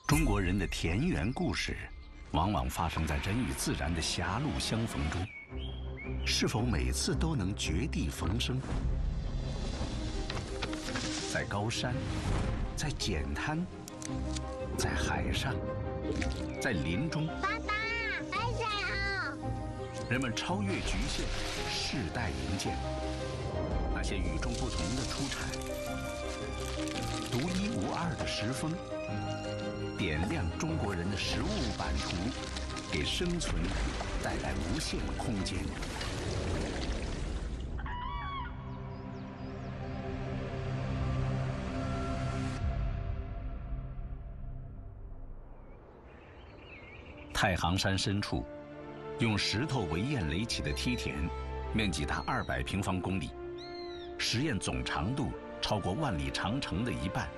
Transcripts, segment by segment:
中国人的田园故事，往往发生在人与自然的狭路相逢中。是否每次都能绝地逢生？在高山，在碱滩，在海上，在林中。爸爸，海藻。人们超越局限，世代营建那些与众不同的出产，独一无二的石峰，点亮中国人的食物版图，给生存带来无限空间。太行山深处，用石头围堰垒起的梯田，面积达200平方公里，实验总长度超过万里长城的一半。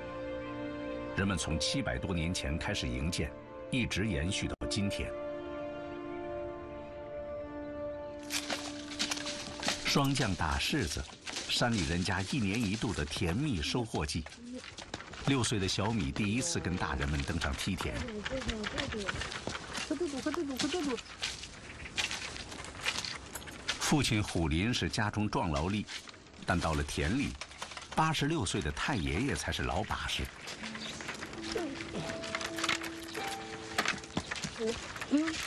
人们从700多年前开始营建，一直延续到今天。霜降打柿子，山里人家1年1度的甜蜜收获季。6岁的小米第一次跟大人们登上梯田。快！父亲虎林是家中壮劳力，但到了田里，86岁的太爷爷才是老把式。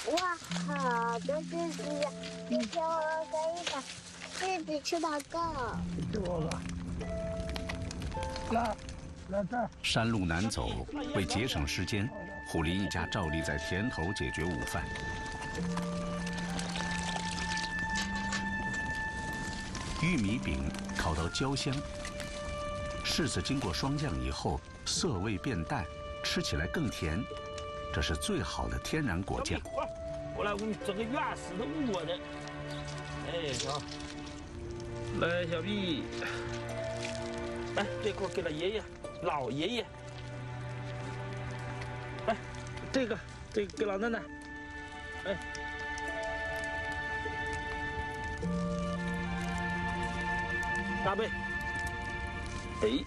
哇，好多柿子呀！今天我可以把柿子吃到够。多了。来这儿。山路难走，为节省时间，虎林一家照例在田头解决午饭。玉米饼烤到焦香，柿子经过霜降以后，色味变淡，吃起来更甜。这是最好的天然果酱。我来给你整个原始的窝的。哎，行。来，小毕。来，这块给了爷爷，老爷爷。来，这个给老奶奶。哎。大贝。哎。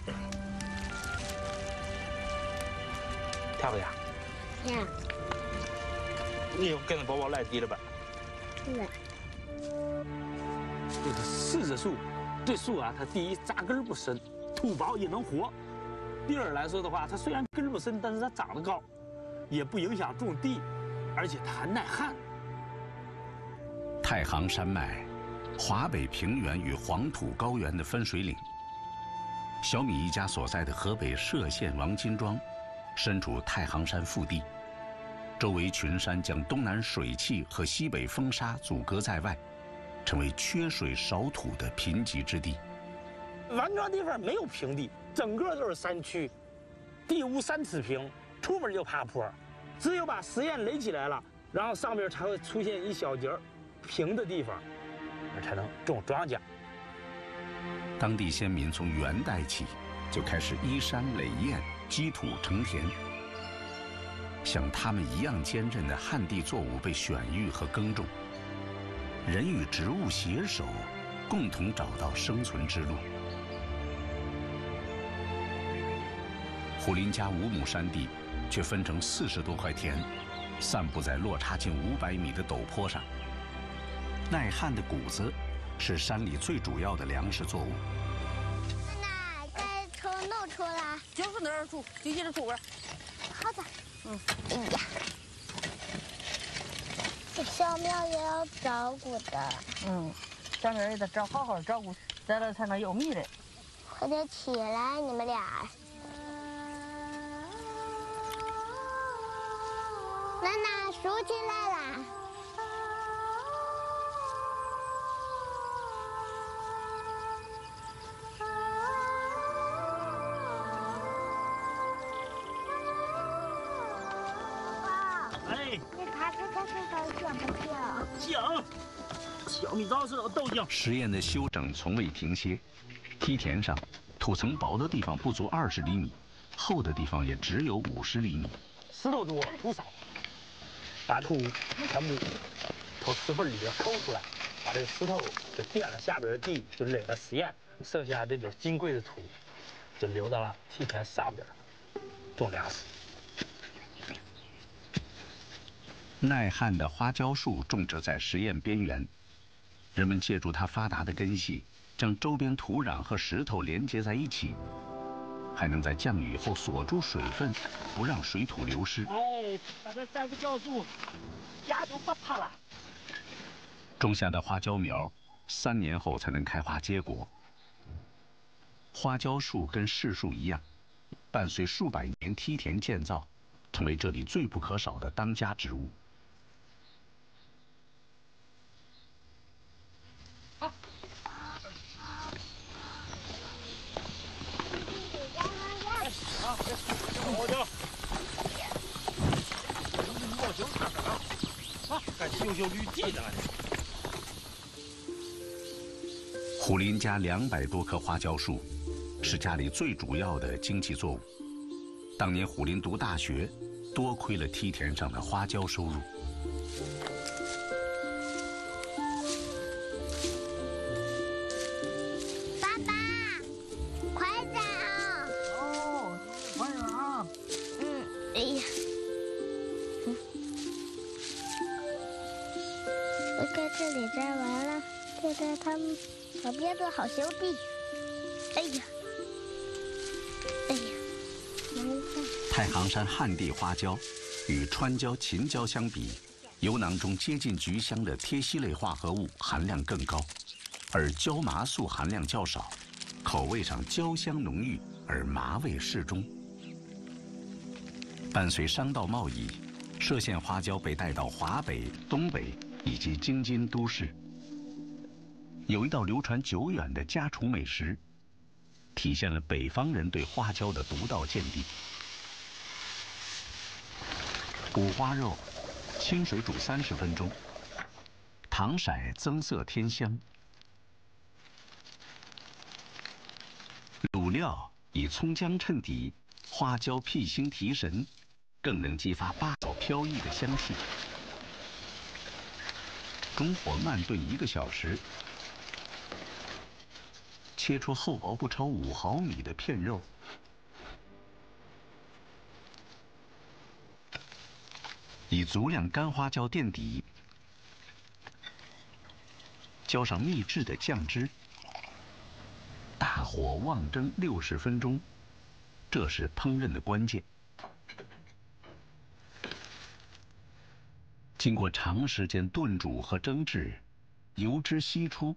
跳不呀？呀，你又跟着宝宝来地了吧？是。这个柿子树，这树啊，它第一扎根不深，土薄也能活。第二来说的话，它虽然根不深，但是它长得高，也不影响种地，而且它还耐旱。太行山脉，华北平原与黄土高原的分水岭。小米一家所在的河北涉县王金庄，身处太行山腹地，周围群山将东南水汽和西北风沙阻隔在外，成为缺水少土的贫瘠之地。王庄地方没有平地，整个都是山区，地无3尺平，出门就爬坡，只有把石堰垒起来了，然后上面才会出现一小截平的地方，才能种庄稼。当地先民从元代起就开始依山垒堰，积土成田。像他们一样坚韧的旱地作物被选育和耕种，人与植物携手，共同找到生存之路。虎林家5亩山地，却分成40多块田，散布在落差近500米的陡坡上。耐旱的谷子是山里最主要的粮食作物。奶奶，该从弄出来。就是那儿住，就接着住吧。好的。哎呀，这小苗也要照顾的。小苗也得好好照顾，在这才能有米嘞。快点起来，你们俩。奶奶，竖起来啦！哎，你看这个石头像不像？像，小米糟是豆浆。实验的修整从未停歇，梯田上土层薄的地方不足20厘米，厚的地方也只有50厘米。石头多，土少，把土全部从石缝里边抠出来，把这石头就垫了下边的地，就垒了实验，剩下这个金贵的土就留到了梯田上边种粮食。耐旱的花椒树种植在实验边缘，人们借助它发达的根系，将周边土壤和石头连接在一起，还能在降雨后锁住水分，不让水土流失。哎，把这3个酵素压住不它了。种下的花椒苗，3年后才能开花结果。花椒树跟柿树一样，伴随数百年梯田建造，成为这里最不可少的当家植物。花椒，该修修绿地了。虎林家200多棵花椒树，是家里最主要的经济作物。当年虎林读大学，多亏了梯田上的花椒收入。爸爸，快点啊！哦，快点啊！哎呀，我在这里摘完了，就在他们旁边的好兄弟。哎呀，哎呀，闻一下。太行山旱地花椒与川椒、秦椒相比，油囊中接近菊香的萜烯类化合物含量更高，而椒麻素含量较少，口味上椒香浓郁而麻味适中。伴随商道贸易，歙县花椒被带到华北、东北以及京津都市。有一道流传久远的家厨美食，体现了北方人对花椒的独到见地。五花肉，清水煮30分钟，糖色增色添香。卤料以葱姜衬底，花椒辟腥提神，更能激发八角飘逸的香气。中火慢炖1个小时，切出厚薄不超5毫米的片肉。以足量干花椒垫底，浇上秘制的酱汁，大火旺蒸60分钟，这是烹饪的关键。经过长时间炖煮和蒸制，油脂析出，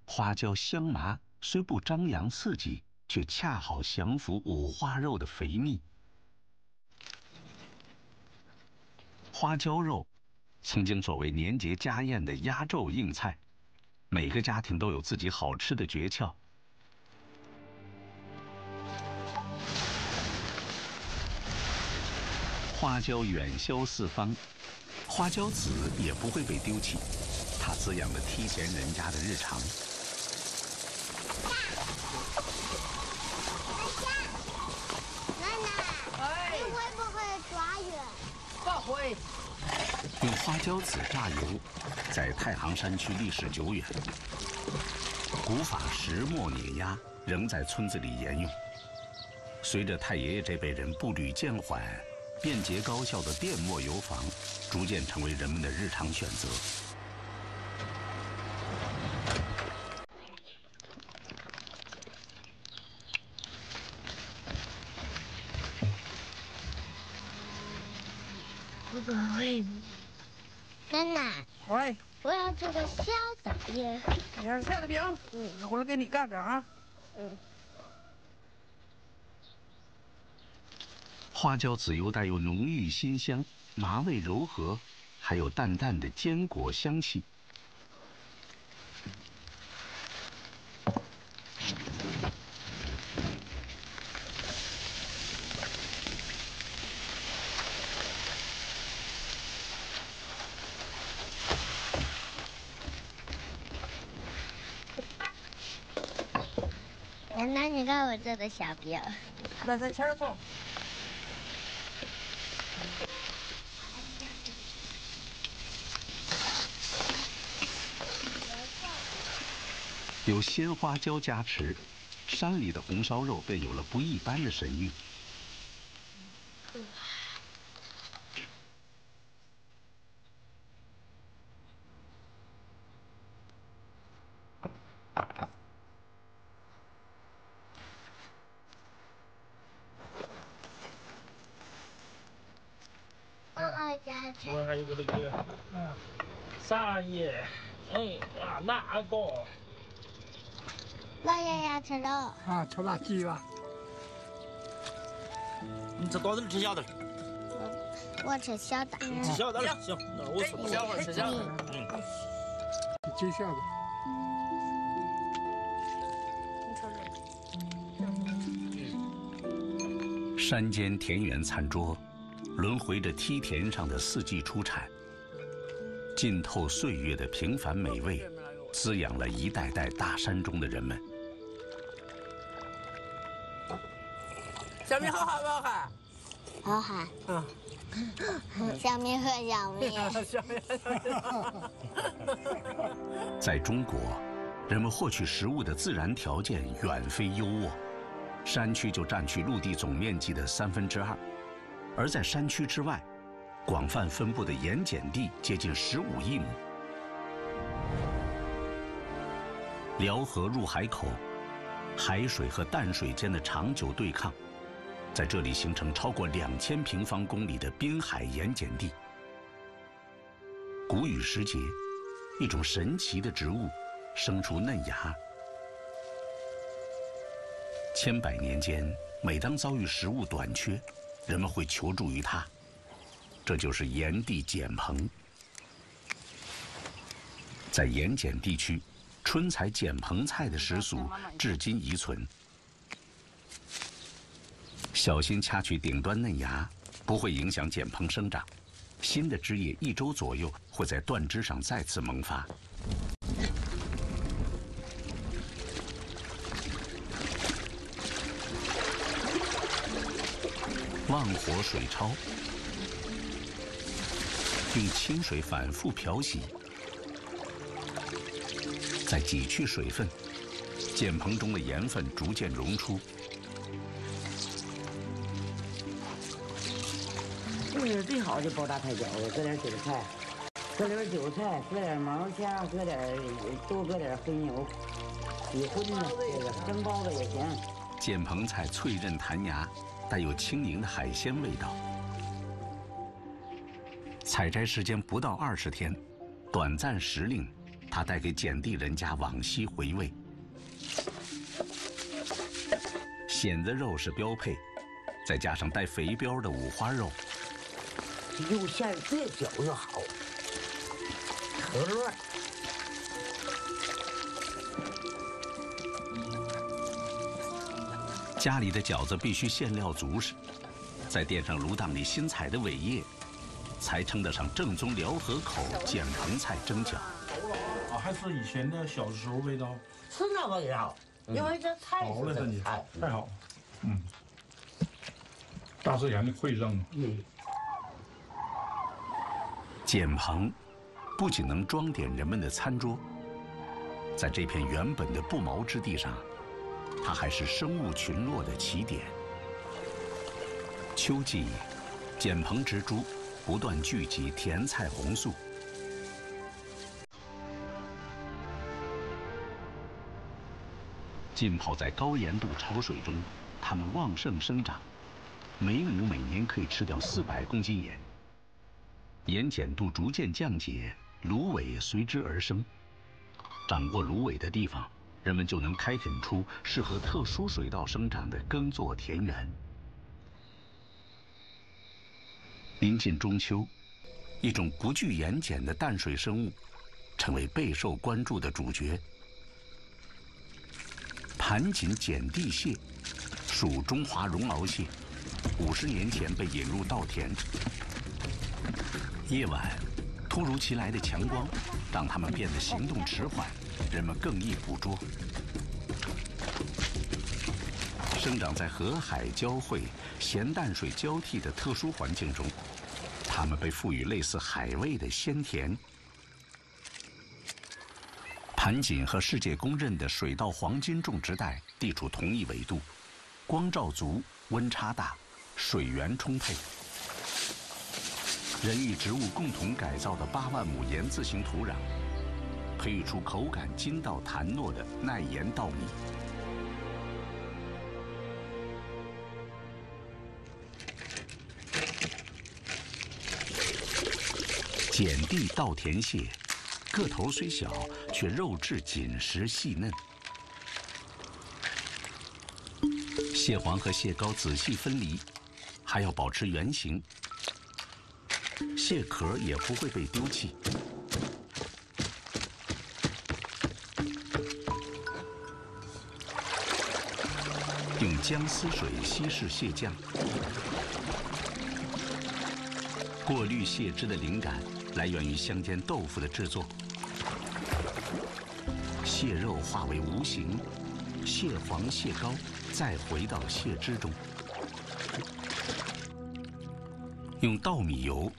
花椒香麻虽不张扬刺激，却恰好降服五花肉的肥腻。花椒肉曾经作为年节家宴的压轴硬菜，每个家庭都有自己好吃的诀窍。花椒远销四方，花椒籽也不会被丢弃，它滋养了梯田人家的日常。奶奶，你会不会抓鱼？不会。用花椒籽榨油，在太行山区历史久远，古法石磨碾压仍在村子里沿用。随着太爷爷这辈人步履渐缓，便捷高效的电磨油坊逐渐成为人们的日常选择。奶奶，喂，我要这个小的饼。你要馅的饼，一会儿给你干点啊。花椒籽油带有浓郁辛香，麻味柔和，还有淡淡的坚果香气。奶奶，你看我做的小饼。那在前儿放。有鲜花椒加持，山里的红烧肉便有了不一般的神韵。还有个这个，啥叶，啊那个。老爷爷吃肉。啊，吃吧，鸡吧。你吃多大吃小的？我吃小的。吃小的了，行，那我吃小会吃小的。鸡小的。山间田园餐桌，轮回着梯田上的四季出产，浸透岁月的平凡美味，滋养了一代代大山中的人们。小米好不好看？好喊。小米和小米。在中国，人们获取食物的自然条件远非优渥，山区就占据陆地总面积的2/3，而在山区之外，广泛分布的盐碱地接近15亿亩。辽河入海口，海水和淡水间的长久对抗，在这里形成超过2000平方公里的滨海盐碱地。谷雨时节，一种神奇的植物生出嫩芽。千百年间，每当遭遇食物短缺，人们会求助于它，这就是盐地碱蓬。在盐碱地区，春采碱蓬菜的习俗至今遗存。小心掐取顶端嫩芽，不会影响碱蓬生长。新的枝叶1周左右会在断枝上再次萌发。旺火水焯，用清水反复漂洗，再挤去水分，碱蓬中的盐分逐渐溶出。最好的包扎菜饺子，搁点韭菜，搁点韭菜，搁点毛虾，多搁点黑牛，洗荤的这个蒸包子也行。碱蓬菜脆韧弹牙，带有轻盈的海鲜味道。采摘时间不到20天，短暂时令，它带给碱地人家往昔回味。蚬子肉是标配，再加上带肥膘的五花肉。肉馅越小越好，可乐。家里的饺子必须馅料足实，再垫上卤档里新采的苇叶，才称得上正宗辽河口碱蓬菜蒸饺。啊，还是以前的小时候味道。是那味道，因为这菜好了，这你菜太好，大自然的馈赠。碱蓬不仅能装点人们的餐桌，在这片原本的不毛之地上，它还是生物群落的起点。秋季，碱蓬植株不断聚集甜菜红素。浸泡在高盐度潮水中，它们旺盛生长，每亩每年可以吃掉400公斤盐。盐碱度逐渐降解，芦苇随之而生。掌握芦苇的地方，人们就能开垦出适合特殊水稻生长的耕作田园。临近中秋，一种不惧盐碱的淡水生物，成为备受关注的主角。盘锦碱地蟹属中华绒螯蟹，50年前被引入稻田。夜晚，突如其来的强光让它们变得行动迟缓，人们更易捕捉。生长在河海交汇、咸淡水交替的特殊环境中，它们被赋予类似海味的鲜甜。盘锦和世界公认的水稻黄金种植带地处同一纬度，光照足，温差大，水源充沛。人与植物共同改造的8万亩盐字形土壤，培育出口感筋道弹糯的耐盐稻米。碱地稻田蟹，个头虽小，却肉质紧实细嫩。蟹黄和蟹膏仔细分离，还要保持原形。蟹壳也不会被丢弃。用姜丝水稀释蟹酱。过滤蟹汁的灵感来源于乡间豆腐的制作。蟹肉化为无形，蟹黄、蟹膏再回到蟹汁中。用稻米油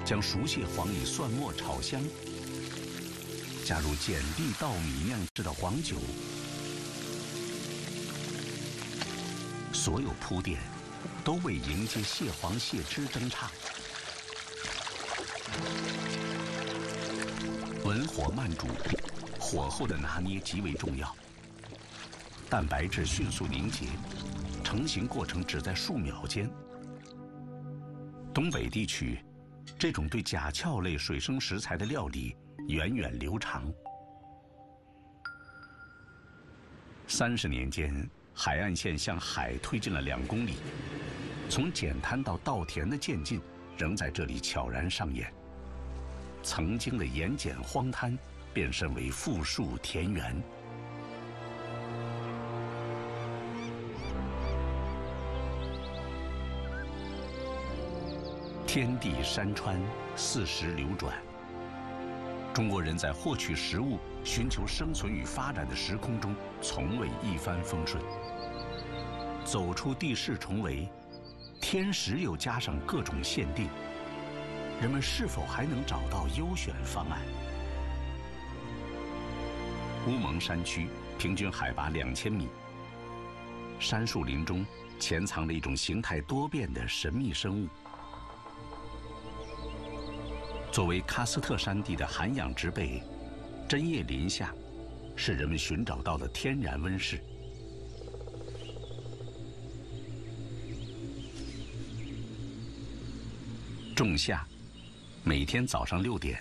将熟蟹黄以蒜末炒香，加入碱地稻米酿制的黄酒。所有铺垫都为迎接蟹黄蟹汁登场。文火慢煮，火候的拿捏极为重要。蛋白质迅速凝结，成型过程只在数秒间。东北地区，这种对甲壳类水生食材的料理源远流长。30年间，海岸线向海推进了2公里，从碱滩到稻田的渐进，仍在这里悄然上演。曾经的盐碱荒滩，变身为富庶田园。天地山川四时流转，中国人在获取食物、寻求生存与发展的时空中，从未一帆风顺。走出地势重围，天时又加上各种限定，人们是否还能找到优选方案？乌蒙山区平均海拔2000米，杉树林中潜藏着一种形态多变的神秘生物。作为喀斯特山地的涵养植被，针叶林下是人们寻找到的天然温室。仲夏，每天早上6点，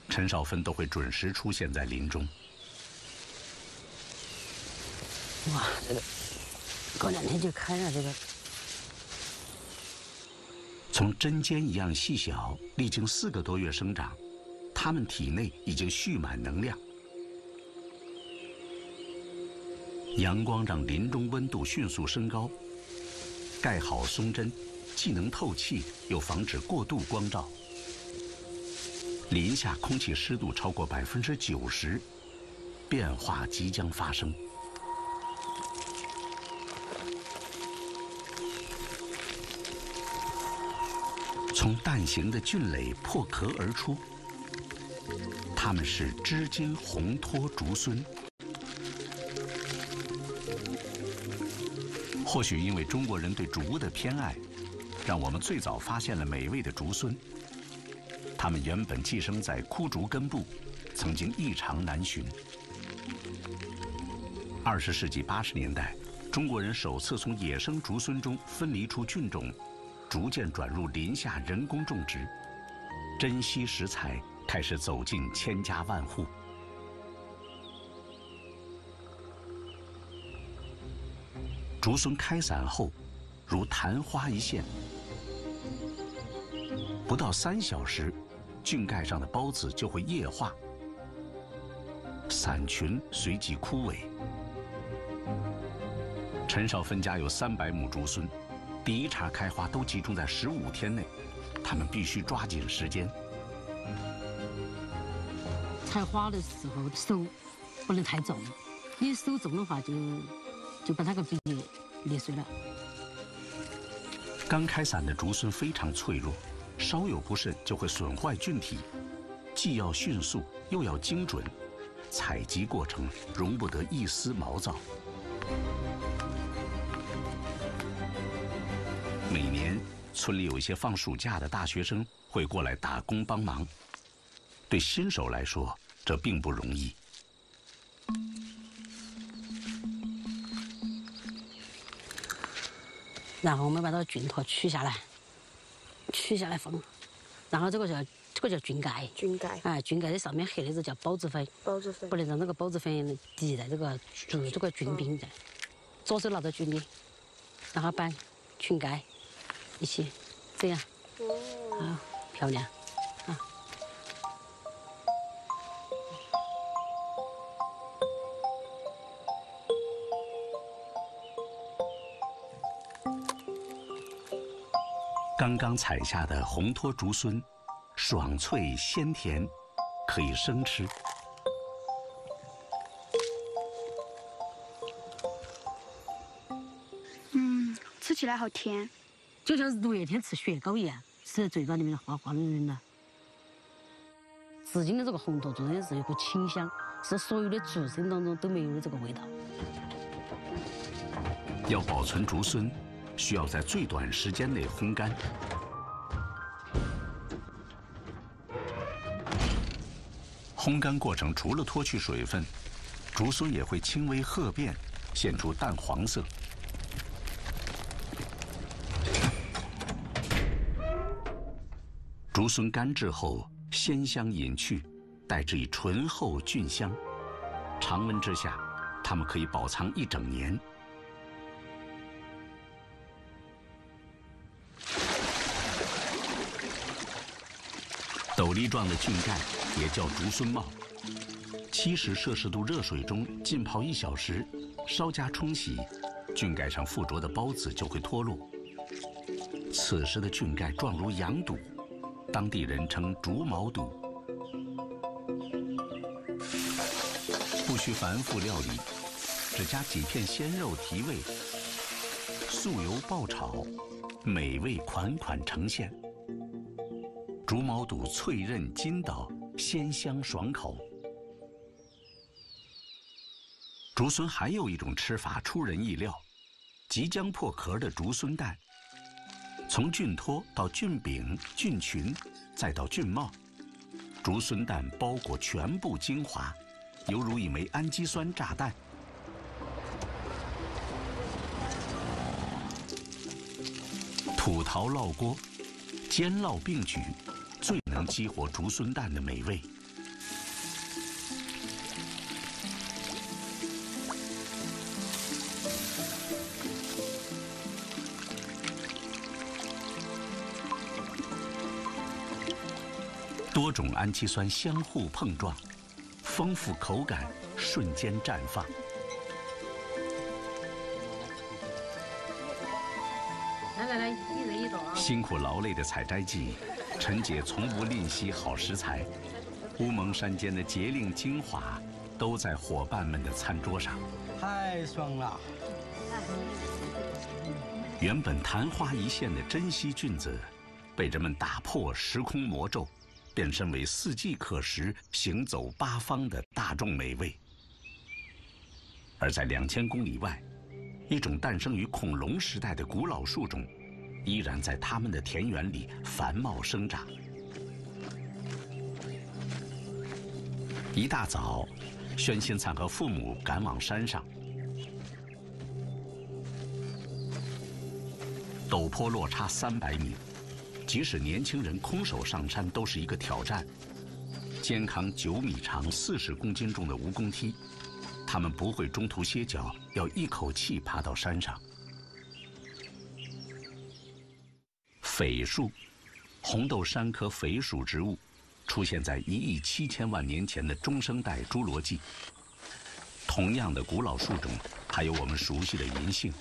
陈少芬都会准时出现在林中。哇，这个过2天就开了这个。从针尖一样细小，历经4个多月生长，它们体内已经蓄满能量。阳光让林中温度迅速升高，盖好松针，既能透气，又防止过度光照。林下空气湿度超过90%，变化即将发生。从蛋形的菌蕾破壳而出，它们是织金红托竹荪。或许因为中国人对竹物的偏爱，让我们最早发现了美味的竹荪。它们原本寄生在枯竹根部，曾经异常难寻。20世纪80年代，中国人首次从野生竹荪中分离出菌种，逐渐转入林下人工种植，珍稀食材开始走进千家万户。竹荪开伞后，如昙花一现，不到3小时，菌盖上的孢子就会液化，伞群随即枯萎。陈少芬家有300亩竹荪，第1茬开花都集中在15天内，他们必须抓紧时间。采花的时候手不能太重，你手重的话就把那个笔裂碎了。刚开伞的竹荪非常脆弱，稍有不慎就会损坏菌体，既要迅速又要精准，采集过程容不得一丝毛躁。每年，村里有一些放暑假的大学生会过来打工帮忙。对新手来说，这并不容易。然后我们把这个菌坨取下来封，然后这个就个叫菌盖。菌盖。菌盖的上面黑的这叫孢子粉。孢子粉。不能让那个孢子粉滴在这个菌柄上。左手拿着菌粒，然后把菌盖一起这样。好，漂亮。啊。刚刚采下的红托竹荪，爽脆鲜甜，可以生吃。吃起来好甜，就像6月天吃雪糕一样，吃在嘴巴里面滑滑润润的。至今的这个红托竹真的是有股清香，是所有的竹荪当中都没有的这个味道。要保存竹荪，需要在最短时间内烘干。烘干过程除了脱去水分，竹荪也会轻微褐变，现出淡黄色。竹荪干制后，鲜香隐去，代之以醇厚菌香。常温之下，它们可以保藏1整年。斗笠状的菌盖也叫竹荪帽，70摄氏度热水中浸泡1小时，稍加冲洗，菌盖上附着的孢子就会脱落。此时的菌盖状如羊肚，当地人称竹毛肚。不需繁复料理，只加几片鲜肉提味，素油爆炒，美味款款呈现。竹毛肚脆韧筋道，鲜香爽口。竹荪还有一种吃法出人意料，即将破壳的竹荪蛋。从菌托到菌柄、菌群，再到菌帽，竹荪蛋包裹全部精华，犹如一枚氨基酸炸弹。土陶烙锅，煎烙并举，最能激活竹荪蛋的美味。多种氨基酸相互碰撞，丰富口感瞬间绽放。来，一人一道啊！辛苦劳累的采摘季，陈姐从不吝惜好食材。乌蒙山间的节令精华，都在伙伴们的餐桌上。太爽了！原本昙花一现的珍稀菌子，被人们打破时空魔咒，变身为4季可食、行走八方的大众美味。而在2000公里外，一种诞生于恐龙时代的古老树种，依然在他们的田园里繁茂生长。一大早，宣心灿和父母赶往山上。陡坡落差300米，即使年轻人空手上山都是一个挑战。肩扛9米长、40公斤重的蜈蚣梯，他们不会中途歇脚，要一口气爬到山上。绯树，红豆杉科绯属植物，出现在1亿7000万年前的中生代侏罗纪。同样的古老树种，还有我们熟悉的银杏。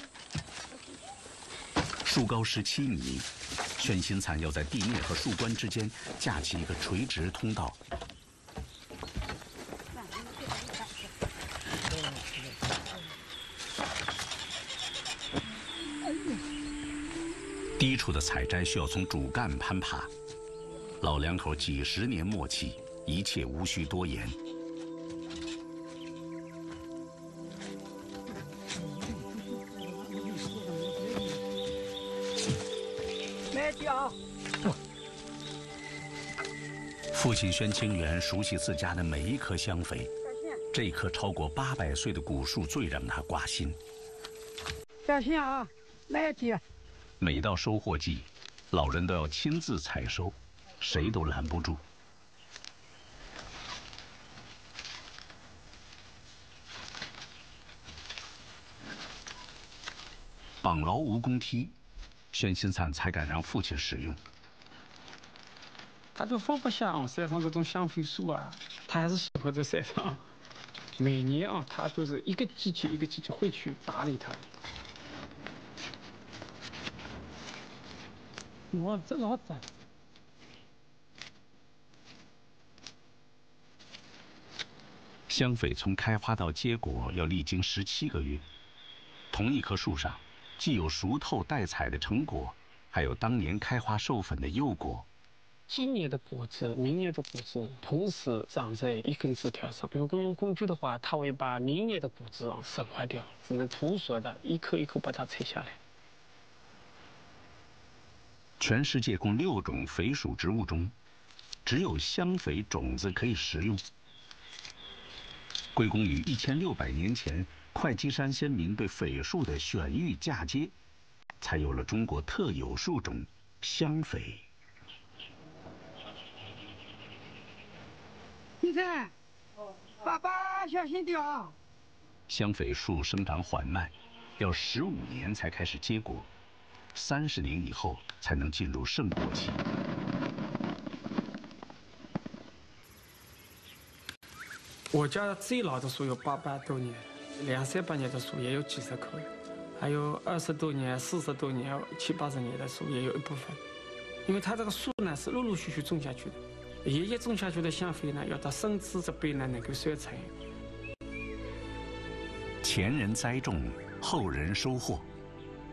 树高17米，宣心灿要在地面和树冠之间架起一个垂直通道。低处的采摘需要从主干攀爬，老两口几10年默契，一切无需多言。来脚。父亲宣清源熟悉自家的每一棵香肥，这棵超过800岁的古树最让他挂心。小心啊，来脚。每到收获季，老人都要亲自采收，谁都拦不住。绑牢蜈蚣梯，宣新灿才敢让父亲使用。他都放不下山上这种香榧树啊，他还是喜欢在山上。每年啊，他都是一个季节一个季节会去打理它。哇，这老窄。香榧从开花到结果要历经17个月。同一棵树上，既有熟透待采的成果，还有当年开花授粉的幼果。今年的果子，明年的果子同时长在一根枝条上。如果用工具的话，它会把明年的果子损坏掉，只能徒手的一颗一颗把它拆下来。全世界共6种榧属植物中，只有香榧种子可以食用。归功于1600年前会稽山先民对榧树的选育嫁接，才有了中国特有树种香榧。你看，爸爸小心点啊！香榧树生长缓慢，要15年才开始结果，30年以后才能进入盛果期。我家最老的树有800多年，2、300年的树也有几十棵，还有20多年、40多年、70、80年的树也有一部分。因为它这个树呢是陆陆续续种下去的，爷爷种下去的香榧呢，要到生枝这辈呢能够收成。前人栽种，后人收获，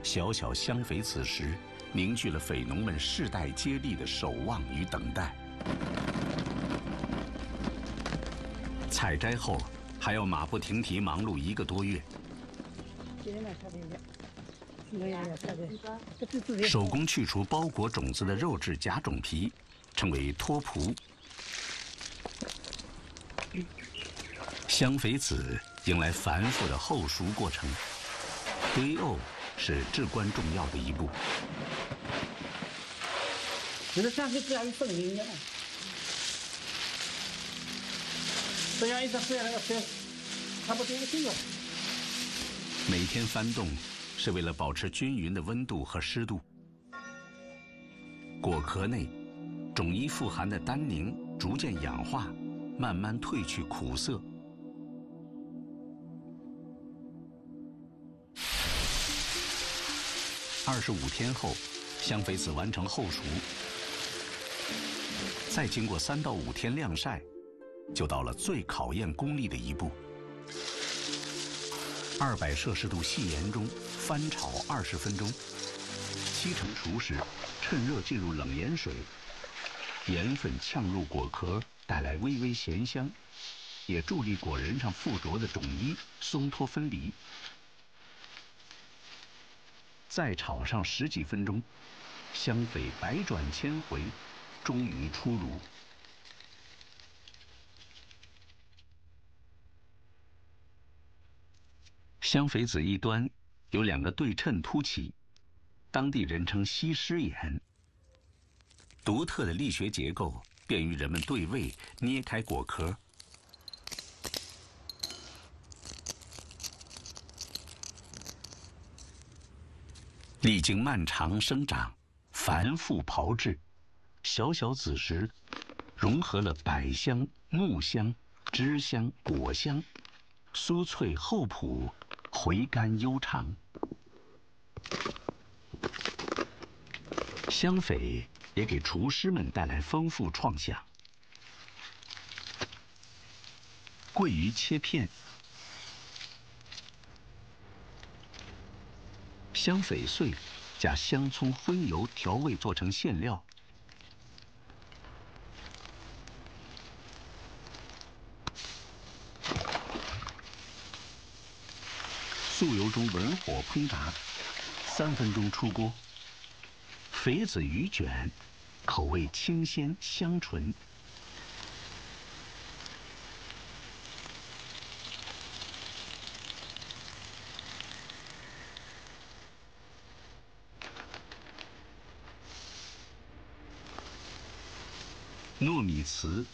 小小香榧此时凝聚了榧农们世代接力的守望与等待。采摘后，还要马不停蹄忙碌1个多月。手工去除包裹种子的肉质假种皮，称为脱脯。香榧籽迎来繁复的后熟过程，堆沤是至关重要的一步。你的香榧这样一分明的，这样一直这样那个水，差不多一个月。每天翻动，是为了保持均匀的温度和湿度。果壳内，种衣富含的单宁逐渐氧化，慢慢褪去苦涩。25天后，香榧籽完成后熟，再经过3到5天晾晒，就到了最考验功力的一步。200摄氏度细盐中翻炒20分钟，7成熟时，趁热进入冷盐水，盐分呛入果壳，带来微微咸香，也助力果仁上附着的种衣松脱分离。再炒上10几分钟，香榧百转千回，终于出炉。香榧籽一端有2个对称凸起，当地人称西施眼。独特的力学结构便于人们对位捏开果壳。历经漫长生长、繁复炮制，小小籽实融合了百香、木香、枝香、果香，酥脆厚朴，回甘悠长。香榧也给厨师们带来丰富创想。桂鱼切片，香榧碎加香葱、荤油调味做成馅料。素油中文火烹炸，3分钟出锅。榧籽鱼卷，口味清鲜香醇。糯米糍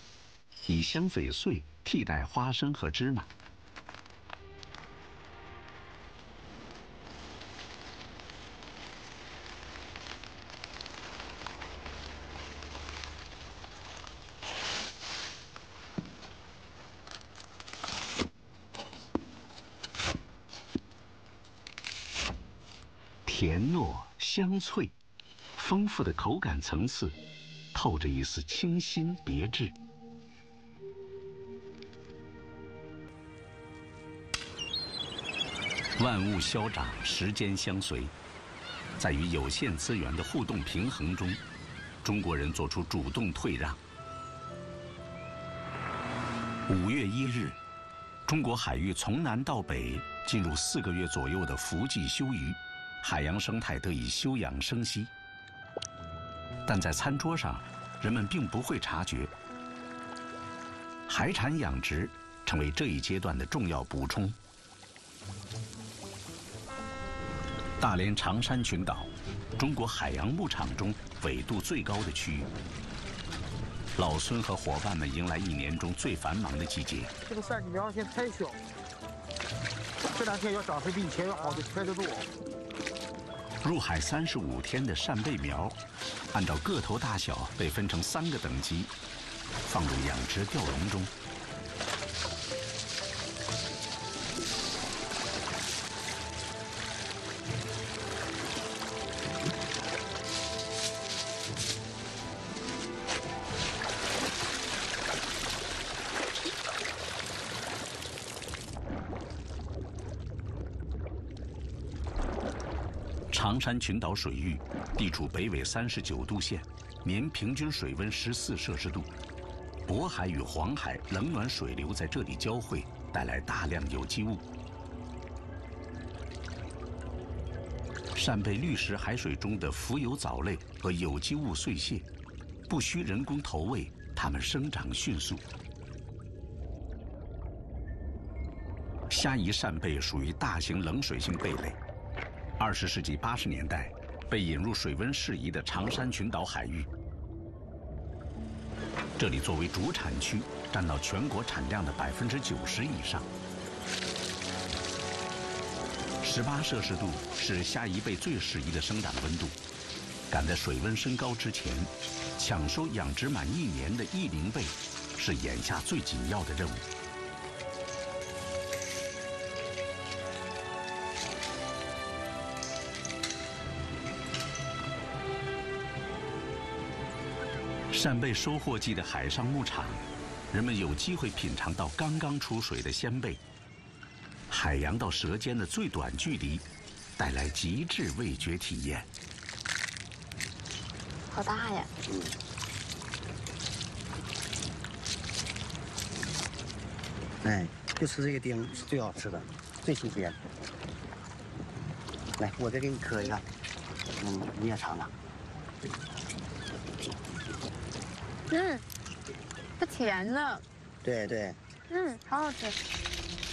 以香榧碎替代花生和芝麻。甜糯香脆，丰富的口感层次，透着一丝清新别致。万物消长，时间相随，在与有限资源的互动平衡中，中国人做出主动退让。5月1日，中国海域从南到北进入4个月左右的伏季休渔，海洋生态得以休养生息。但在餐桌上，人们并不会察觉，海产养殖成为这一阶段的重要补充。大连长山群岛，中国海洋牧场中纬度最高的区域。老孙和伙伴们迎来1年中最繁忙的季节。这个扇子苗现在太小，这2天要长得比以前要好的快得多。入海35天的扇贝苗，按照个头大小被分成3个等级，放入养殖吊笼中。长山群岛水域地处北纬39度线，年平均水温14摄氏度。渤海与黄海冷暖水流在这里交汇，带来大量有机物。扇贝滤食海水中的浮游藻类和有机物碎屑，不需人工投喂，它们生长迅速。虾夷扇贝属于大型冷水性贝类。20世纪80年代，被引入水温适宜的长山群岛海域。这里作为主产区，占到全国产量的90%以上。18摄氏度是虾夷贝最适宜的生长温度。赶在水温升高之前，抢收养殖满1年的异龄贝，是眼下最紧要的任务。扇贝收获季的海上牧场，人们有机会品尝到刚刚出水的鲜贝。海洋到舌尖的最短距离，带来极致味觉体验。好大呀！哎，就吃这个丁是最好吃的，最新鲜。来，我再给你磕一个，你也尝尝。它甜的。对对。好好吃。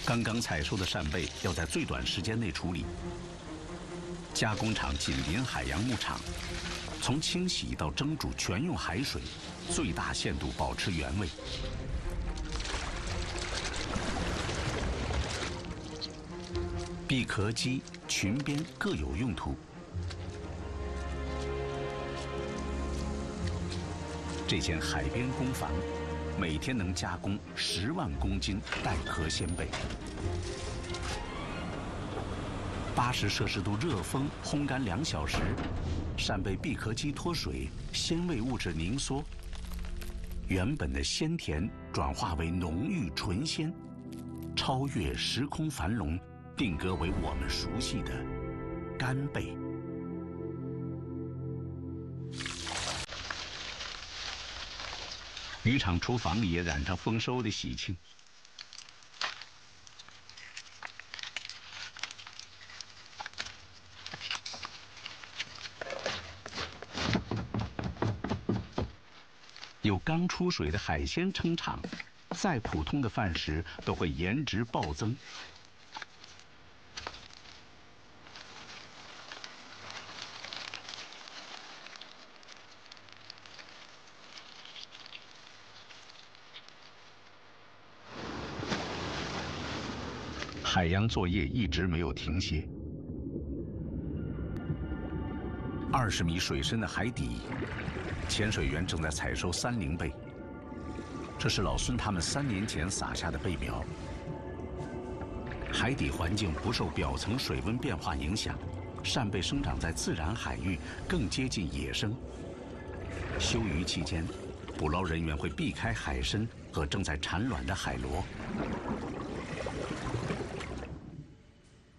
刚刚采收的扇贝要在最短时间内处理。加工厂紧邻海洋牧场，从清洗到蒸煮全用海水，最大限度保持原味。闭壳机、裙边各有用途。这间海边工坊每天能加工10万公斤带壳鲜贝。80摄氏度热风烘干2小时，扇贝闭壳机脱水，鲜味物质凝缩，原本的鲜甜转化为浓郁醇鲜，超越时空繁荣，定格为我们熟悉的干贝。渔场厨房里也染上丰收的喜庆。有刚出水的海鲜撑场，再普通的饭食都会颜值暴增。海洋作业一直没有停歇。20米水深的海底，潜水员正在采收30贝。这是老孙他们3年前撒下的贝苗。海底环境不受表层水温变化影响，扇贝生长在自然海域，更接近野生。休渔期间，捕捞人员会避开海参和正在产卵的海螺。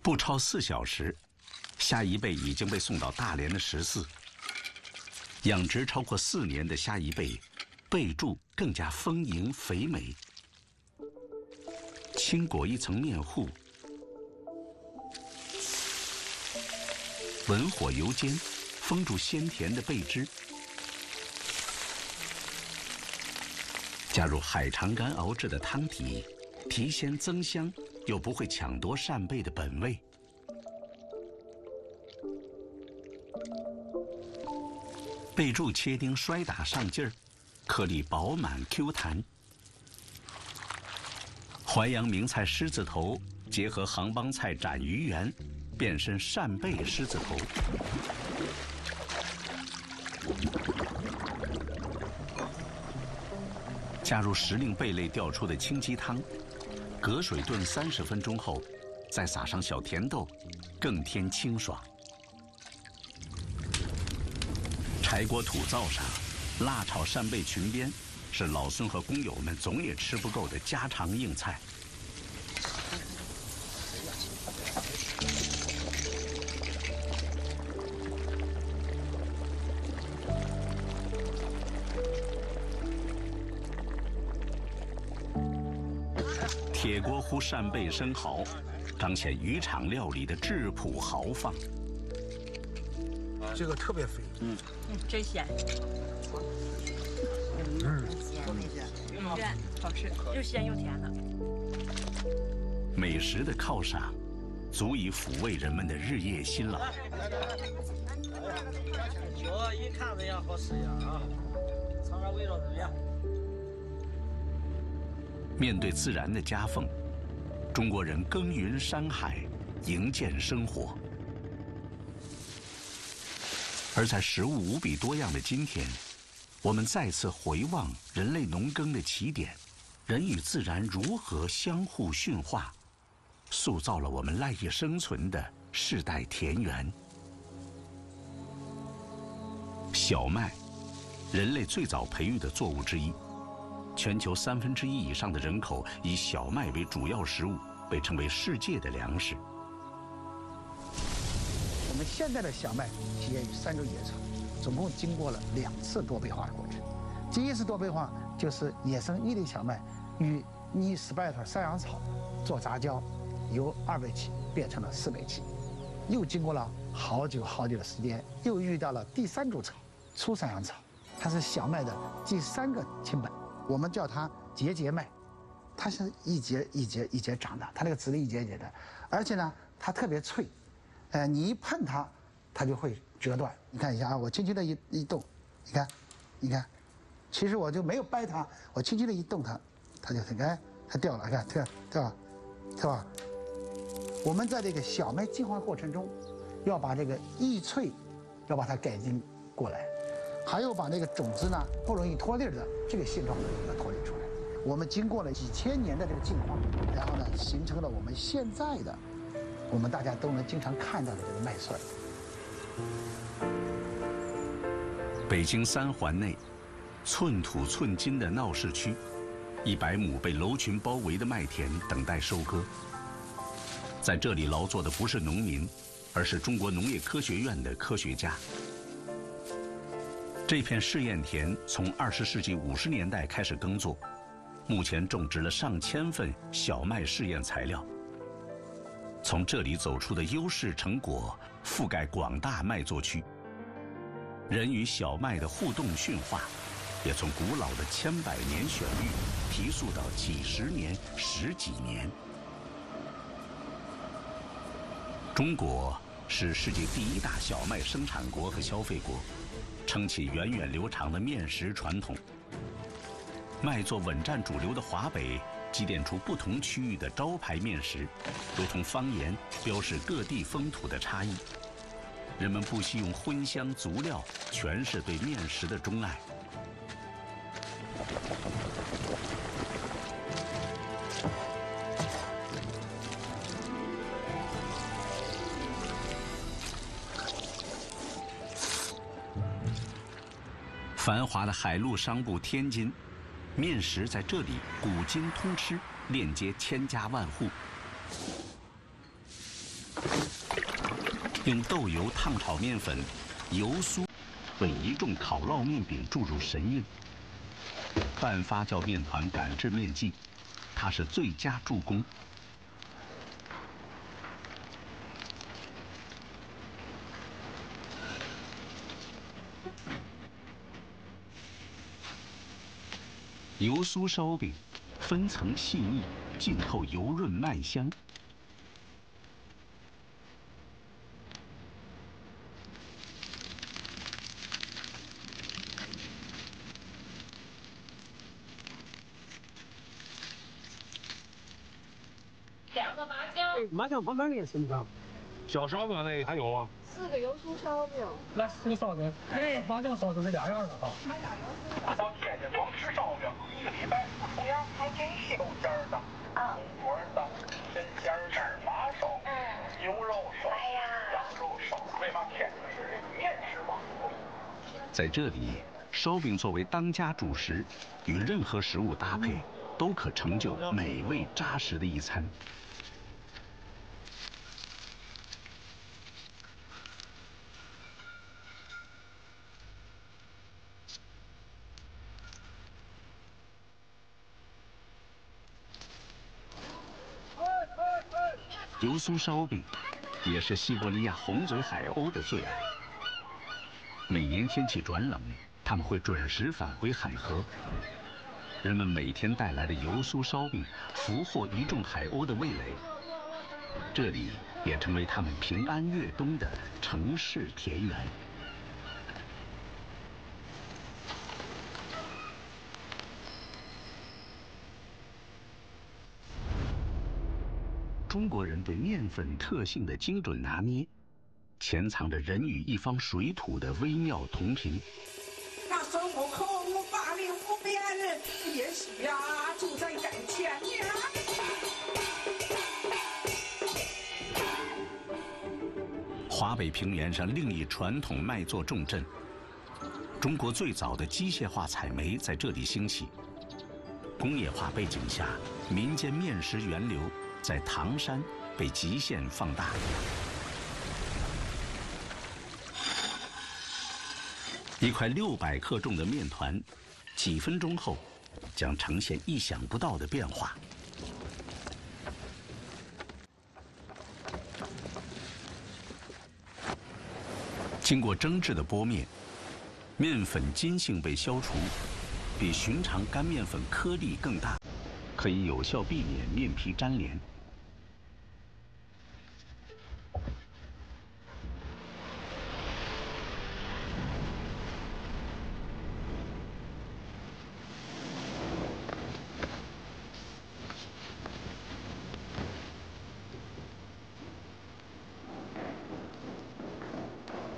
不超4小时，虾夷贝已经被送到大连的14。养殖超过4年的虾夷贝，贝柱更加丰盈肥美。轻裹一层面糊，文火油煎，封住鲜甜的贝汁，加入海肠干熬制的汤底，提鲜增香，又不会抢夺扇贝的本味。贝柱切丁摔打上劲儿，颗粒饱满 Q 弹。淮扬名菜狮子头结合杭帮菜斩鱼圆，变身扇贝狮子头。加入时令贝类调出的清鸡汤，隔水炖30分钟后，再撒上小甜豆，更添清爽。柴锅土灶上，辣炒扇贝裙边，是老孙和工友们总也吃不够的家常硬菜。铁锅烀扇贝生蚝，彰显渔场料理的质朴豪放。这个特别肥，真鲜。鲜那是，对，好吃，又鲜又甜的。美食的犒赏，足以抚慰人们的日夜辛劳。酒一看这样好吃呀啊，尝尝味道怎么样？面对自然的夹缝，中国人耕耘山海，营建生活。而在食物无比多样的今天，我们再次回望人类农耕的起点，人与自然如何相互驯化，塑造了我们赖以生存的世代田园。小麦，人类最早培育的作物之一，全球1/3以上的人口以小麦为主要食物，被称为世界的粮食。我们现在的小麦起源于3洲野草，总共经过了2次多倍化的过程。第一次多倍化就是野生1粒小麦与拟10-20山羊草做杂交，由2倍起变成了4倍起。又经过了好久的时间，又遇到了第3株草粗山羊草，它是小麦的第3个亲本，我们叫它节麦。它是一节长的，它那个籽粒一节的，而且呢它特别脆。你一碰它，它就会折断。你看一下啊，我轻轻的一动，你看，其实我就没有掰它，我轻轻的一动它，它就它掉了，看对吧？我们在这个小麦进化过程中，要把这个易脆，要把它改进过来，还有把那个种子呢不容易脱粒的这个性状要脱离出来。我们经过了几千年的这个进化，然后呢，形成了我们现在的。我们大家都能经常看到的这个麦穗。北京3环内，寸土寸金的闹市区，100亩被楼群包围的麦田等待收割。在这里劳作的不是农民，而是中国农业科学院的科学家。这片试验田从20世纪50年代开始耕作，目前种植了上千份小麦试验材料。从这里走出的优势成果覆盖广大麦作区，人与小麦的互动驯化，也从古老的千百年选育提速到几十年、10几年。中国是世界第1大小麦生产国和消费国，撑起源远流长的面食传统。麦作稳占主流的华北，积淀出不同区域的招牌面食，如同方言标示各地风土的差异。人们不惜用荤香足料诠释对面食的钟爱。繁华的海陆商埠天津，面食在这里古今通吃，链接千家万户。用豆油烫炒面粉，油酥为一众烤烙面饼注入神韵。半发酵面团擀制面剂，它是最佳助攻。油酥烧饼，分层细腻，浸透油润麦香。麻酱旁边那个是吧？小烧饼那还有啊4个油酥烧饼。来4个烧饼，麻酱烧饼是2样的哈。到天津光吃烧饼1个礼拜，同样还真是有馅儿的、红果的、针尖儿芝麻烧、牛肉烧、羊肉烧。为嘛天津是面食王国？在这里，烧饼作为当家主食，与任何食物搭配，都可成就美味扎实的一餐。油酥烧饼也是西伯利亚红嘴海鸥的最爱。每年天气转冷，它们会准时返回海河。人们每天带来的油酥烧饼俘获一众海鸥的味蕾，这里也成为它们平安越冬的城市田园。中国人对面粉特性的精准拿捏，潜藏着人与一方水土的微妙同频。那孙悟空法力无边，也许呀就在眼前呀。华北平原上另一传统麦作重镇，中国最早的机械化采煤在这里兴起。工业化背景下，民间面食源流在唐山被极限放大。一块600克重的面团，几分钟后将呈现意想不到的变化。经过蒸制的拨面，面粉筋性被消除，比寻常干面粉颗粒更大，可以有效避免面皮粘连。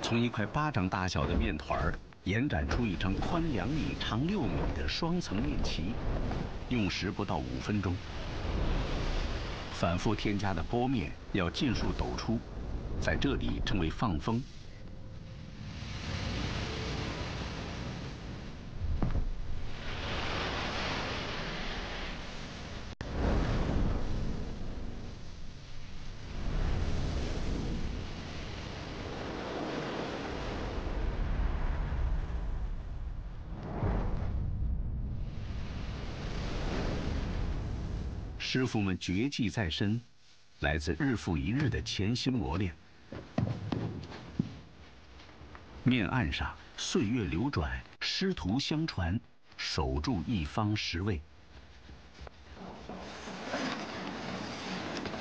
从一块巴掌大小的面团儿延展出一张宽2米、长6米的双层面旗，用时不到5分钟。反复添加的拨面要尽数抖出，在这里称为放风。师傅们绝技在身，来自日复一日的潜心磨练。面案上岁月流转，师徒相传，守住一方10味。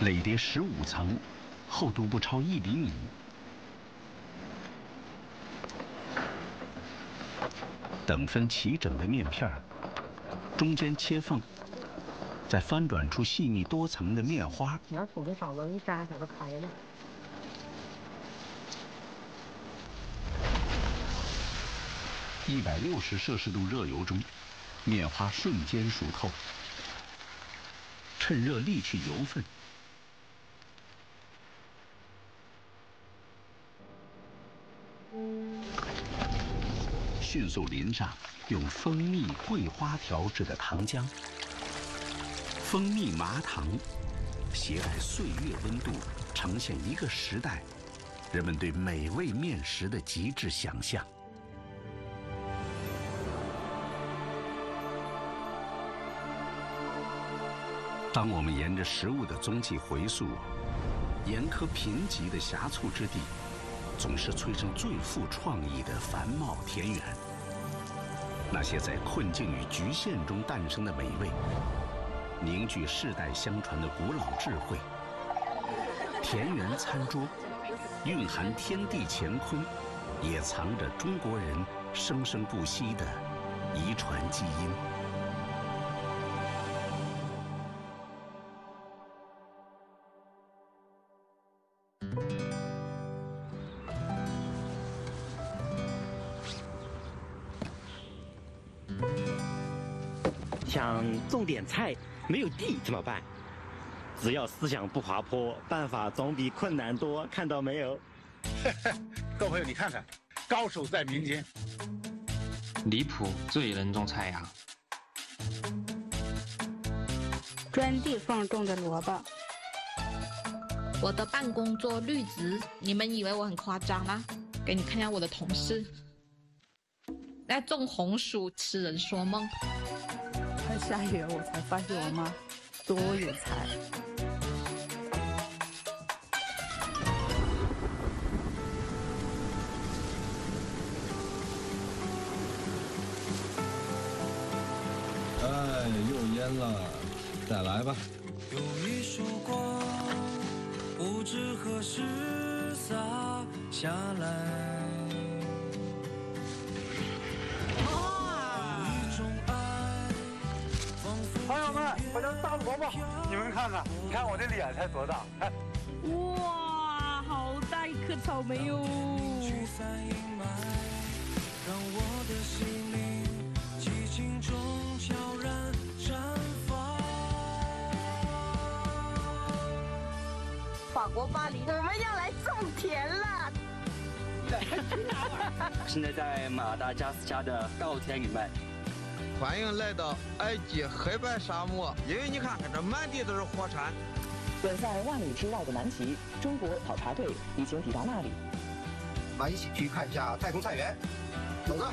垒叠15层，厚度不超1厘米。等分齐整的面片儿，中间切缝。再翻转出细腻多层的面花。你要冲着上边一站，它都开了。160摄氏度热油中，面花瞬间熟透，趁热沥去油分。迅速淋上用蜂蜜、桂花调制的糖浆。蜂蜜麻糖携带岁月温度，呈现一个时代人们对美味面食的极致想象。当我们沿着食物的踪迹回溯，沿苛贫瘠的狭促之地，总是催生最富创意的繁茂田园。那些在困境与局限中诞生的美味，凝聚世代相传的古老智慧。田园餐桌，蕴含天地乾坤，也藏着中国人生生不息的遗传基因。想种点菜，没有地怎么办？只要思想不滑坡，办法总比困难多。看到没有？各位朋友，你看看，高手在民间。离谱最能种菜呀！专地放种的萝卜。我的办公桌绿植，你们以为我很夸张吗？给你看一下我的同事，在种红薯，痴人说梦。快下雨了，我才发现我妈多有才。哎，又淹了，再来吧。有一束光，不知何时洒下来。朋友们，我叫大萝卜，你们看看，你看我这脸才多大，看。哇，好大一颗草莓哟！让我的心灵激情中悄然绽放。法国巴黎，我们要来种田了。现在在马达加斯加的稻田里面。欢迎来到埃及黑白沙漠，因为你看看这满地都是火山。远在万里之外的南极，中国考察队已经抵达那里。我们一起去看一下太空菜园，走着。